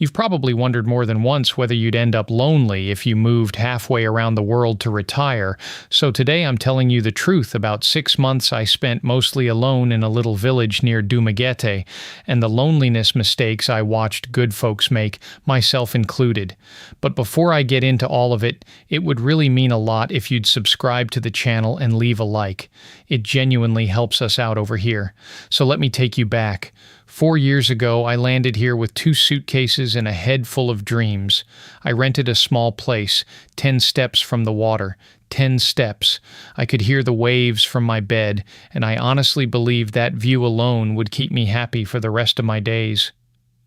You've probably wondered more than once whether you'd end up lonely if you moved halfway around the world to retire, so today I'm telling you the truth about 6 months I spent mostly alone in a little village near Dumaguete, and the loneliness mistakes I watched good folks make, myself included. But before I get into all of it, it would really mean a lot if you'd subscribe to the channel and leave a like. It genuinely helps us out over here. So let me take you back. 4 years ago, I landed here with 2 suitcases and a head full of dreams. I rented a small place, 10 steps from the water. 10 steps. I could hear the waves from my bed, and I honestly believed that view alone would keep me happy for the rest of my days.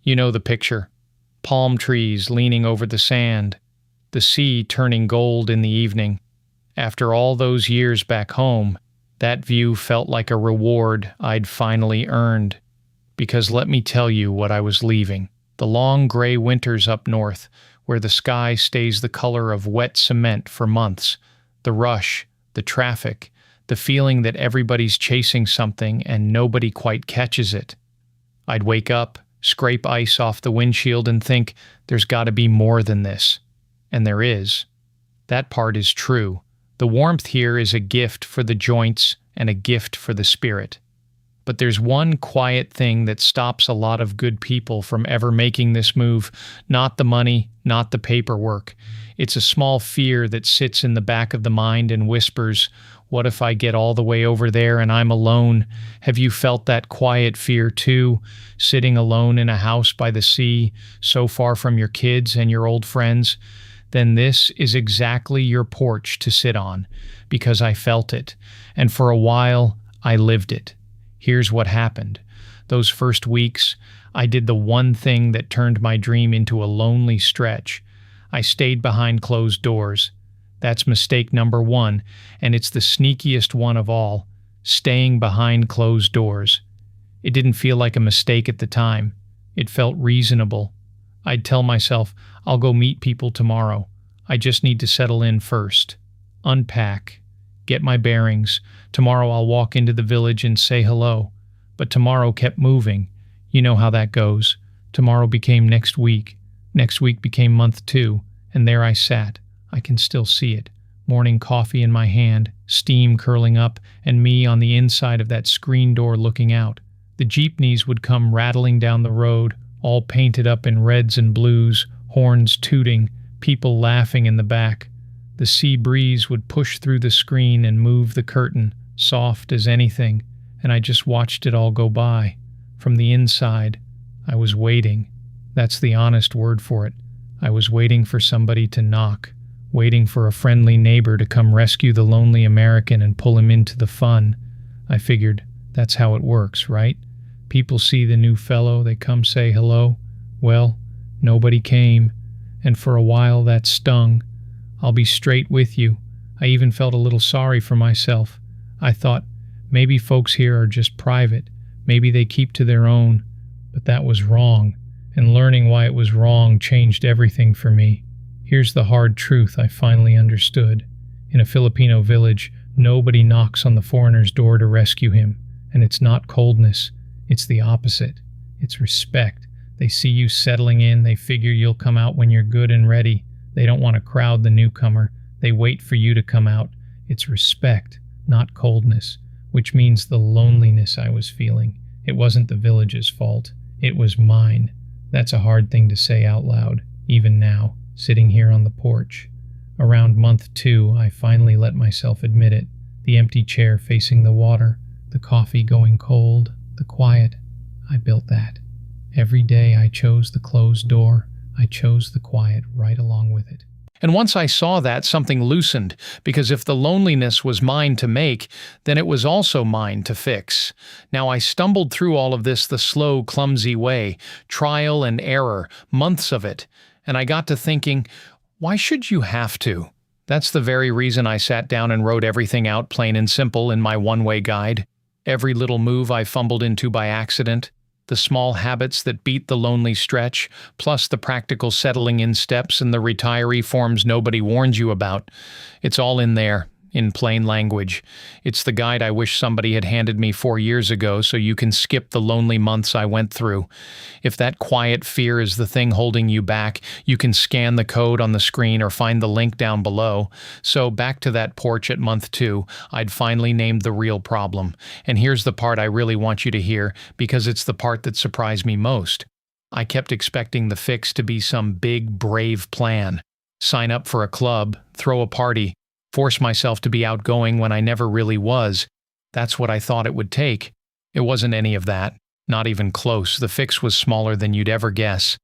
You know the picture. Palm trees leaning over the sand. The sea turning gold in the evening. After all those years back home, that view felt like a reward I'd finally earned. Because let me tell you what I was leaving. The long gray winters up north, where the sky stays the color of wet cement for months. The rush, the traffic, the feeling that everybody's chasing something and nobody quite catches it. I'd wake up, scrape ice off the windshield and think, there's got to be more than this. And there is. That part is true. The warmth here is a gift for the joints and a gift for the spirit. But there's one quiet thing that stops a lot of good people from ever making this move. Not the money, not the paperwork. It's a small fear that sits in the back of the mind and whispers, what if I get all the way over there and I'm alone? Have you felt that quiet fear too? Sitting alone in a house by the sea, so far from your kids and your old friends? Then this is exactly your porch to sit on, because I felt it. And for a while, I lived it. Here's what happened. Those first weeks, I did the one thing that turned my dream into a lonely stretch. I stayed behind closed doors. That's mistake number 1, and it's the sneakiest one of all, staying behind closed doors. It didn't feel like a mistake at the time. It felt reasonable. I'd tell myself, I'll go meet people tomorrow. I just need to settle in first. Unpack. Get my bearings. Tomorrow I'll walk into the village and say hello. But tomorrow kept moving. You know how that goes. Tomorrow became next week. Next week became month 2. And there I sat. I can still see it. Morning coffee in my hand, steam curling up, and me on the inside of that screen door looking out. The jeepneys would come rattling down the road, all painted up in reds and blues, horns tooting, people laughing in the back. The sea breeze would push through the screen and move the curtain, soft as anything, and I just watched it all go by. From the inside, I was waiting. That's the honest word for it. I was waiting for somebody to knock, waiting for a friendly neighbor to come rescue the lonely American and pull him into the fun. I figured, that's how it works, right? People see the new fellow, they come say hello. Well, nobody came, and for a while that stung. I'll be straight with you. I even felt a little sorry for myself. I thought, maybe folks here are just private. Maybe they keep to their own. But that was wrong, and learning why it was wrong changed everything for me. Here's the hard truth I finally understood. In a Filipino village, nobody knocks on the foreigner's door to rescue him. And it's not coldness. It's the opposite. It's respect. They see you settling in. They figure you'll come out when you're good and ready. They don't want to crowd the newcomer. They wait for you to come out. It's respect, not coldness, which means the loneliness I was feeling. It wasn't the village's fault. It was mine. That's a hard thing to say out loud, even now, sitting here on the porch. Around month 2, I finally let myself admit it. The empty chair facing the water, the coffee going cold, the quiet. I built that. Every day I chose the closed door. I chose the quiet right along with it. And once I saw that, something loosened, because if the loneliness was mine to make, then it was also mine to fix. Now I stumbled through all of this the slow, clumsy way, trial and error, months of it, and I got to thinking, why should you have to? That's the very reason I sat down and wrote everything out plain and simple in my one-way guide. Every little move I fumbled into by accident, the small habits that beat the lonely stretch, plus the practical settling in steps and the retiree forms nobody warned you about. It's all in there. in plain language. It's the guide I wish somebody had handed me 4 years ago so you can skip the lonely months I went through. If that quiet fear is the thing holding you back, you can scan the code on the screen or find the link down below. So back to that porch at month 2, I'd finally named the real problem. And here's the part I really want you to hear, because it's the part that surprised me most. I kept expecting the fix to be some big, brave plan. Sign up for a club, throw a party, force myself to be outgoing when I never really was. That's what I thought it would take. It wasn't any of that. Not even close. The fix was smaller than you'd ever guess.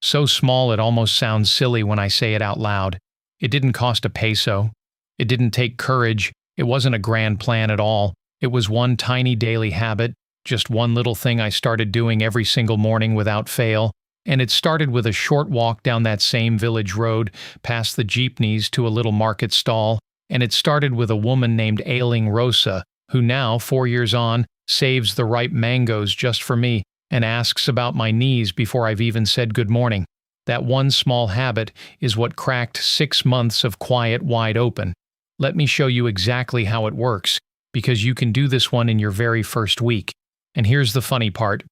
So small it almost sounds silly when I say it out loud. It didn't cost a peso. It didn't take courage. It wasn't a grand plan at all. It was one tiny daily habit, just one little thing I started doing every single morning without fail. And it started with a short walk down that same village road, past the jeepneys to a little market stall. And it started with a woman named Ailing Rosa, who now, 4 years on, saves the ripe mangoes just for me and asks about my knees before I've even said good morning. That one small habit is what cracked 6 months of quiet wide open. Let me show you exactly how it works, because you can do this one in your very first week. And here's the funny part.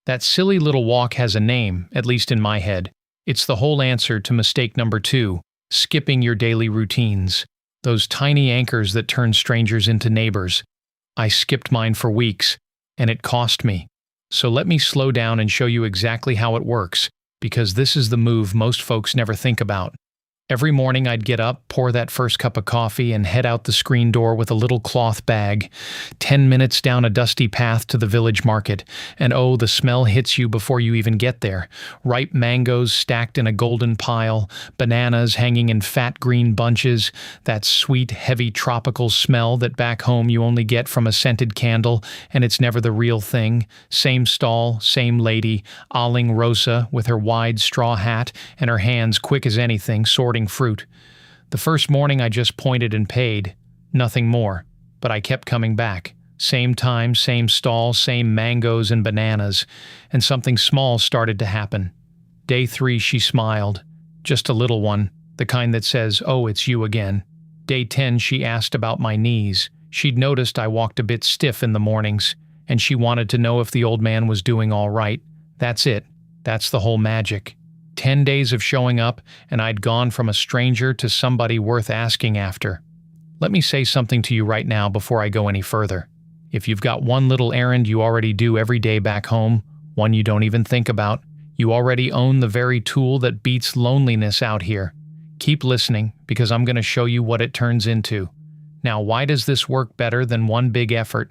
That silly little walk has a name, at least in my head. It's the whole answer to mistake number 2, skipping your daily routines. Those tiny anchors that turn strangers into neighbors. I skipped mine for weeks, and it cost me. So let me slow down and show you exactly how it works, because this is the move most folks never think about. Every morning I'd get up, pour that first cup of coffee, and head out the screen door with a little cloth bag. 10 minutes down a dusty path to the village market, and oh, the smell hits you before you even get there. Ripe mangoes stacked in a golden pile, bananas hanging in fat green bunches, that sweet, heavy tropical smell that back home you only get from a scented candle, and it's never the real thing. Same stall, same lady, Ailing Rosa with her wide straw hat and her hands quick as anything, sorting fruit. The first morning I just pointed and paid, nothing more, but I kept coming back. Same time, same stall, same mangoes and bananas, and something small started to happen. Day 3 she smiled, just a little one, the kind that says, "Oh, it's you again." Day 10 she asked about my knees. She'd noticed I walked a bit stiff in the mornings, and she wanted to know if the old man was doing all right. That's it. That's the whole magic. 10 days of showing up, and I'd gone from a stranger to somebody worth asking after. Let me say something to you right now before I go any further. If you've got one little errand you already do every day back home, one you don't even think about, you already own the very tool that beats loneliness out here. Keep listening, because I'm going to show you what it turns into. Now, why does this work better than one big effort?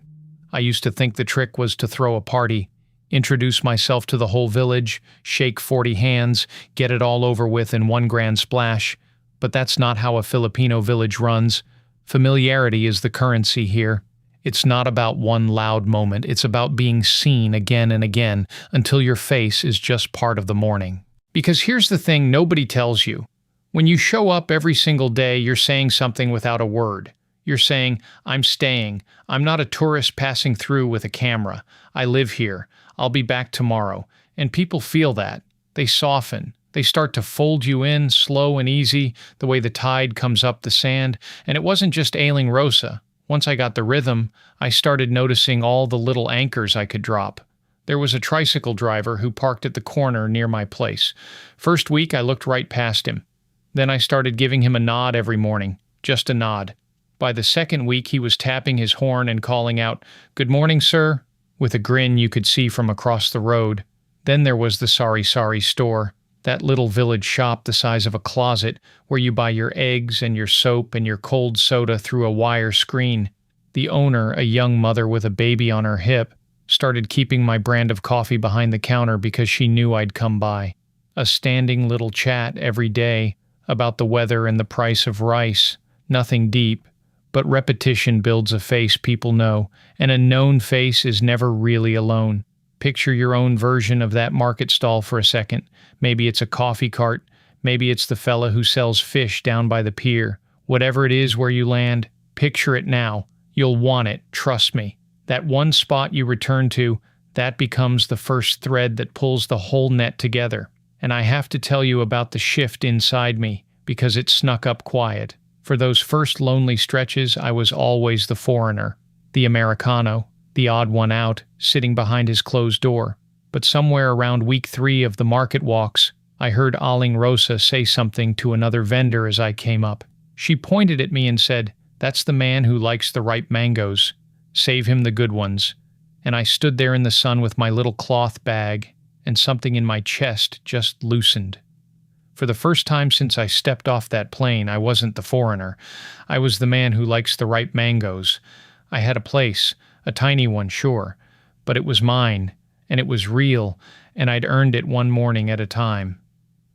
I used to think the trick was to throw a party, introduce myself to the whole village, shake 40 hands, get it all over with in one grand splash. But that's not how a Filipino village runs. Familiarity is the currency here. It's not about one loud moment. It's about being seen again and again until your face is just part of the morning. Because here's the thing nobody tells you. When you show up every single day, you're saying something without a word. You're saying, "I'm staying. I'm not a tourist passing through with a camera. I live here. I'll be back tomorrow." And people feel that. They soften. They start to fold you in, slow and easy, the way the tide comes up the sand. And it wasn't just Ailing Rosa. Once I got the rhythm, I started noticing all the little anchors I could drop. There was a tricycle driver who parked at the corner near my place. First week, I looked right past him. Then I started giving him a nod every morning. Just a nod. By the second week, he was tapping his horn and calling out, "Good morning, sir," with a grin you could see from across the road. Then there was the Sari Sari store, that little village shop the size of a closet where you buy your eggs and your soap and your cold soda through a wire screen. The owner, a young mother with a baby on her hip, started keeping my brand of coffee behind the counter because she knew I'd come by. A standing little chat every day about the weather and the price of rice. Nothing deep. But repetition builds a face people know, and a known face is never really alone. Picture your own version of that market stall for a second. Maybe it's a coffee cart. Maybe it's the fella who sells fish down by the pier. Whatever it is where you land, picture it now. You'll want it, trust me. That one spot you return to, that becomes the first thread that pulls the whole net together. And I have to tell you about the shift inside me, because it snuck up quiet. For those first lonely stretches, I was always the foreigner, the Americano, the odd one out, sitting behind his closed door. But somewhere around week 3 of the market walks, I heard Aling Rosa say something to another vendor as I came up. She pointed at me and said, "That's the man who likes the ripe mangoes. Save him the good ones." And I stood there in the sun with my little cloth bag, and something in my chest just loosened. For the first time since I stepped off that plane, I wasn't the foreigner. I was the man who likes the ripe mangoes. I had a place, a tiny one, sure, but it was mine, and it was real, and I'd earned it one morning at a time.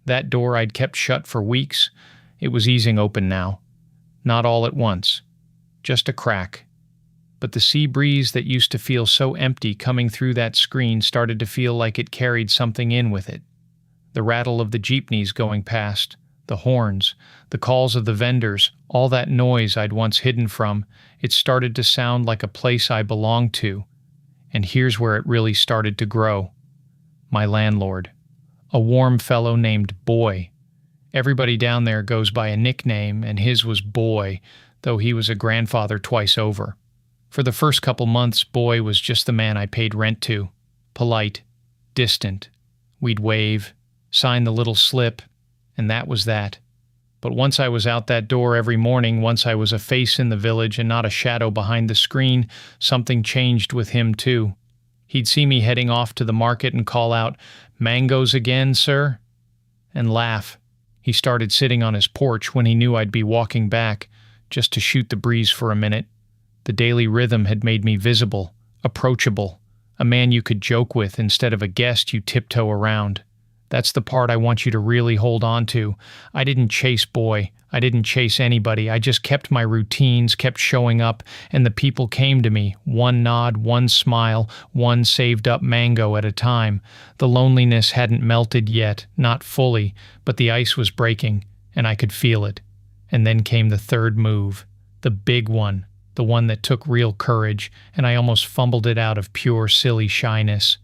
That door I'd kept shut for weeks, it was easing open now. Not all at once, just a crack. But the sea breeze that used to feel so empty coming through that screen started to feel like it carried something in with it. The rattle of the jeepneys going past, the horns, the calls of the vendors, all that noise I'd once hidden from, it started to sound like a place I belonged to. And here's where it really started to grow. My landlord. A warm fellow named Boy. Everybody down there goes by a nickname, and his was Boy, though he was a grandfather twice over. For the first couple months, Boy was just the man I paid rent to. Polite, distant. We'd wave, sign the little slip, and that was that. But once I was out that door every morning, once I was a face in the village and not a shadow behind the screen, something changed with him too. He'd see me heading off to the market and call out, "Mangoes again, sir?" and laugh. He started sitting on his porch when he knew I'd be walking back, just to shoot the breeze for a minute. The daily rhythm had made me visible, approachable, a man you could joke with instead of a guest you tiptoe around. That's the part I want you to really hold on to. I didn't chase Boy. I didn't chase anybody. I just kept my routines, kept showing up, and the people came to me, one nod, one smile, one saved-up mango at a time. The loneliness hadn't melted yet, not fully, but the ice was breaking, and I could feel it. And then came the third move, the big one, the one that took real courage, and I almost fumbled it out of pure, silly shyness.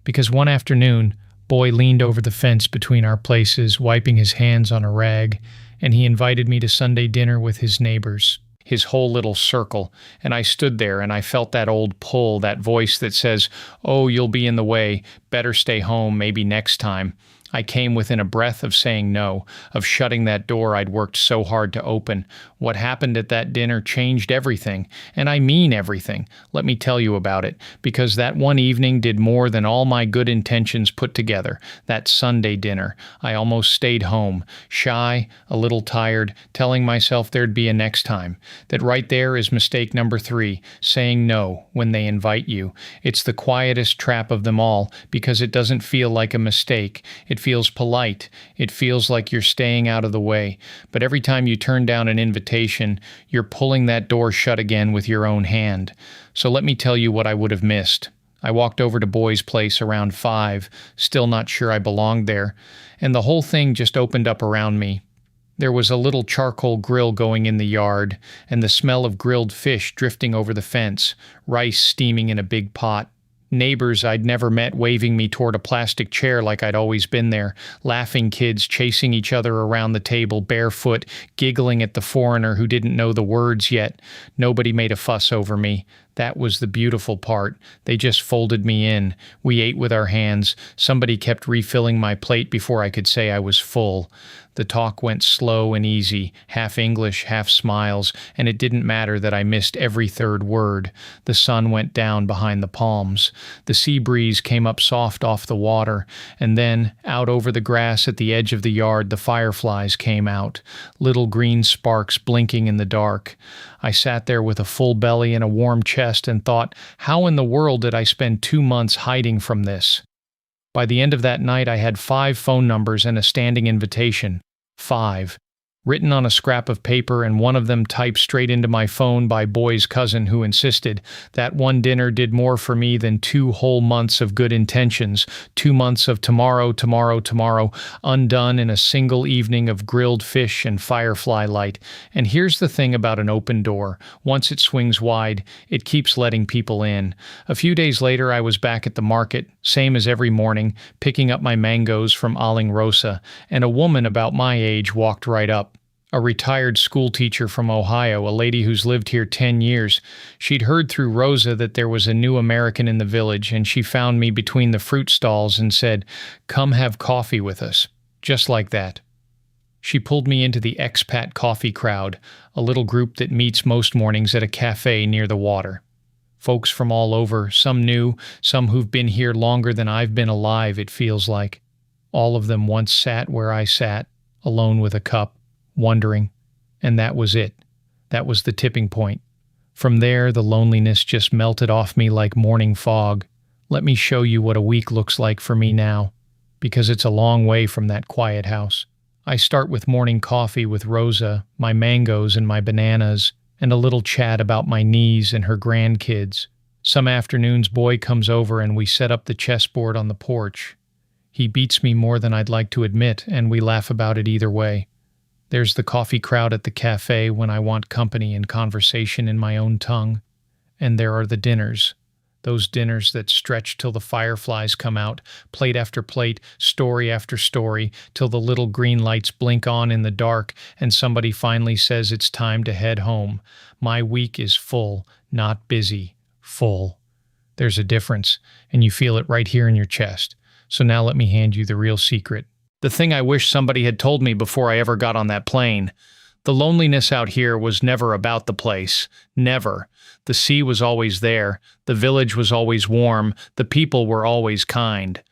Because one afternoon, Boy leaned over the fence between our places, wiping his hands on a rag, and he invited me to Sunday dinner with his neighbors, his whole little circle, and I stood there and I felt that old pull, that voice that says, "Oh, you'll be in the way, better stay home, maybe next time." I came within a breath of saying no, of shutting that door I'd worked so hard to open. What happened at that dinner changed everything, and I mean everything. Let me tell you about it, because that one evening did more than all my good intentions put together. That Sunday dinner. I almost stayed home, shy, a little tired, telling myself there'd be a next time. That right there is mistake number 3, saying no when they invite you. It's the quietest trap of them all, because it doesn't feel like a mistake. It feels polite. It feels like you're staying out of the way. But every time you turn down an invitation, you're pulling that door shut again with your own hand. So let me tell you what I would have missed. I walked over to Boy's place around 5, still not sure I belonged there, and the whole thing just opened up around me. There was a little charcoal grill going in the yard, and the smell of grilled fish drifting over the fence, rice steaming in a big pot. Neighbors I'd never met waving me toward a plastic chair like I'd always been there, laughing kids chasing each other around the table barefoot, giggling at the foreigner who didn't know the words yet. Nobody made a fuss over me. That was the beautiful part. They just folded me in. We ate with our hands. Somebody kept refilling my plate before I could say I was full. The talk went slow and easy, half English, half smiles, and it didn't matter that I missed every third word. The sun went down behind the palms. The sea breeze came up soft off the water, and then, out over the grass at the edge of the yard, the fireflies came out, little green sparks blinking in the dark. I sat there with a full belly and a warm chest and thought, how in the world did I spend 2 months hiding from this? By the end of that night, I had 5 phone numbers and a standing invitation. 5. Written on a scrap of paper, and one of them typed straight into my phone by Boy's cousin, who insisted. That one dinner did more for me than 2 whole months of good intentions, 2 months of tomorrow, tomorrow, tomorrow, undone in a single evening of grilled fish and firefly light. And here's the thing about an open door. Once it swings wide, it keeps letting people in. A few days later, I was back at the market, same as every morning, picking up my mangoes from Aling Rosa, and a woman about my age walked right up. A retired school teacher from Ohio, a lady who's lived here 10 years. She'd heard through Rosa that there was a new American in the village, and she found me between the fruit stalls and said, "Come have coffee with us." Just like that. She pulled me into the expat coffee crowd, a little group that meets most mornings at a cafe near the water. Folks from all over, some new, some who've been here longer than I've been alive, it feels like. All of them once sat where I sat, alone with a cup, wondering. And that was it. That was the tipping point. From there, the loneliness just melted off me like morning fog. Let me show you what a week looks like for me now, because it's a long way from that quiet house. I start with morning coffee with Rosa, my mangoes and my bananas, and a little chat about my niece and her grandkids. Some afternoons, Boy comes over and we set up the chessboard on the porch. He beats me more than I'd like to admit, and we laugh about it either way. There's the coffee crowd at the cafe when I want company and conversation in my own tongue. And there are the dinners. Those dinners that stretch till the fireflies come out, plate after plate, story after story, till the little green lights blink on in the dark and somebody finally says it's time to head home. My week is full, not busy. Full. There's a difference, and you feel it right here in your chest. So now let me hand you the real secret. The thing I wish somebody had told me before I ever got on that plane. The loneliness out here was never about the place. Never. The sea was always there. The village was always warm. The people were always kind.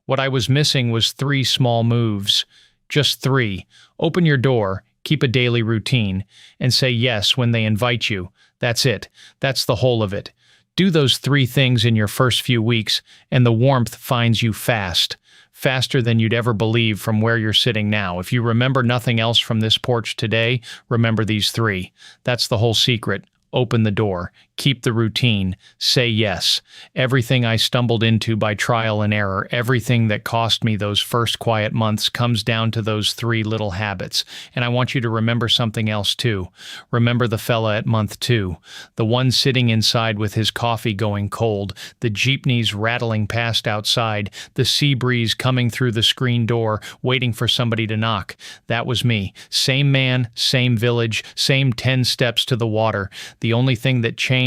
What I was missing was 3 small moves. Just 3. Open your door, keep a daily routine, and say yes when they invite you. That's it. That's the whole of it. Do those 3 things in your first few weeks, and the warmth finds you fast. Faster than you'd ever believe from where you're sitting now. If you remember nothing else from this porch today, remember these 3. That's the whole secret. Open the door. Keep the routine. Say yes. Everything I stumbled into by trial and error, everything that cost me those first quiet months comes down to those 3 little habits. And I want you to remember something else too. Remember the fella at month 2. The one sitting inside with his coffee going cold, the jeepneys rattling past outside, the sea breeze coming through the screen door, waiting for somebody to knock. That was me. Same man, same village, same 10 steps to the water. The only thing that changed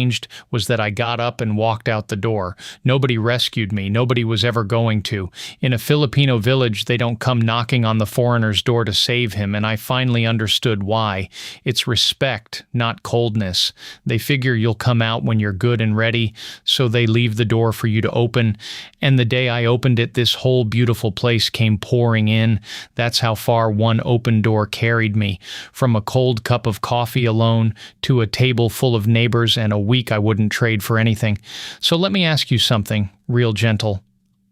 was that I got up and walked out the door. Nobody rescued me. Nobody was ever going to. In a Filipino village, they don't come knocking on the foreigner's door to save him, and I finally understood why. It's respect, not coldness. They figure you'll come out when you're good and ready, so they leave the door for you to open. And the day I opened it, this whole beautiful place came pouring in. That's how far one open door carried me. From a cold cup of coffee alone to a table full of neighbors and a week I wouldn't trade for anything. So let me ask you something, real gentle.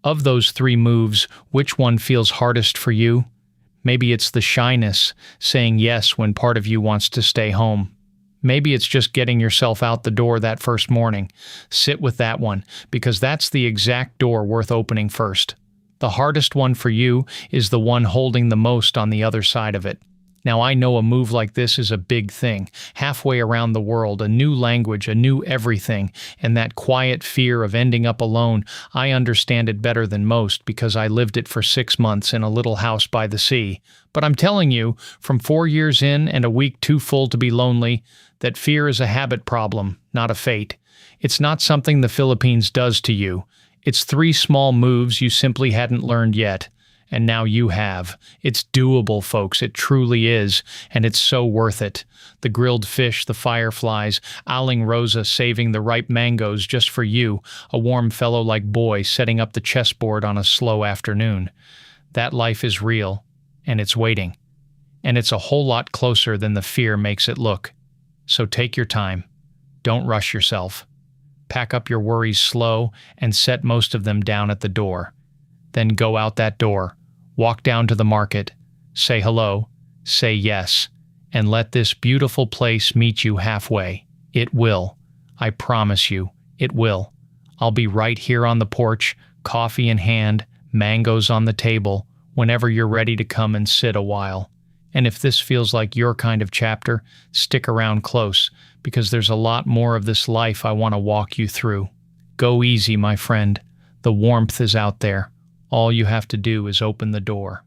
Of those 3 moves, which one feels hardest for you? Maybe it's the shyness, saying yes when part of you wants to stay home. Maybe it's just getting yourself out the door that first morning. Sit with that one, because that's the exact door worth opening first. The hardest one for you is the one holding the most on the other side of it. Now, I know a move like this is a big thing. Halfway around the world, a new language, a new everything, and that quiet fear of ending up alone, I understand it better than most because I lived it for 6 months in a little house by the sea. But I'm telling you, from 4 years in and a week too full to be lonely, that fear is a habit problem, not a fate. It's not something the Philippines does to you. It's 3 small moves you simply hadn't learned yet. And now you have. It's doable, folks. It truly is. And it's so worth it. The grilled fish, the fireflies, owling Rosa saving the ripe mangoes just for you, a warm fellow like Boy setting up the chessboard on a slow afternoon. That life is real, and it's waiting. And it's a whole lot closer than the fear makes it look. So take your time. Don't rush yourself. Pack up your worries slow and set most of them down at the door. Then go out that door. Walk down to the market, say hello, say yes, and let this beautiful place meet you halfway. It will. I promise you, it will. I'll be right here on the porch, coffee in hand, mangoes on the table, whenever you're ready to come and sit a while. And if this feels like your kind of chapter, stick around close, because there's a lot more of this life I want to walk you through. Go easy, my friend. The warmth is out there. All you have to do is open the door.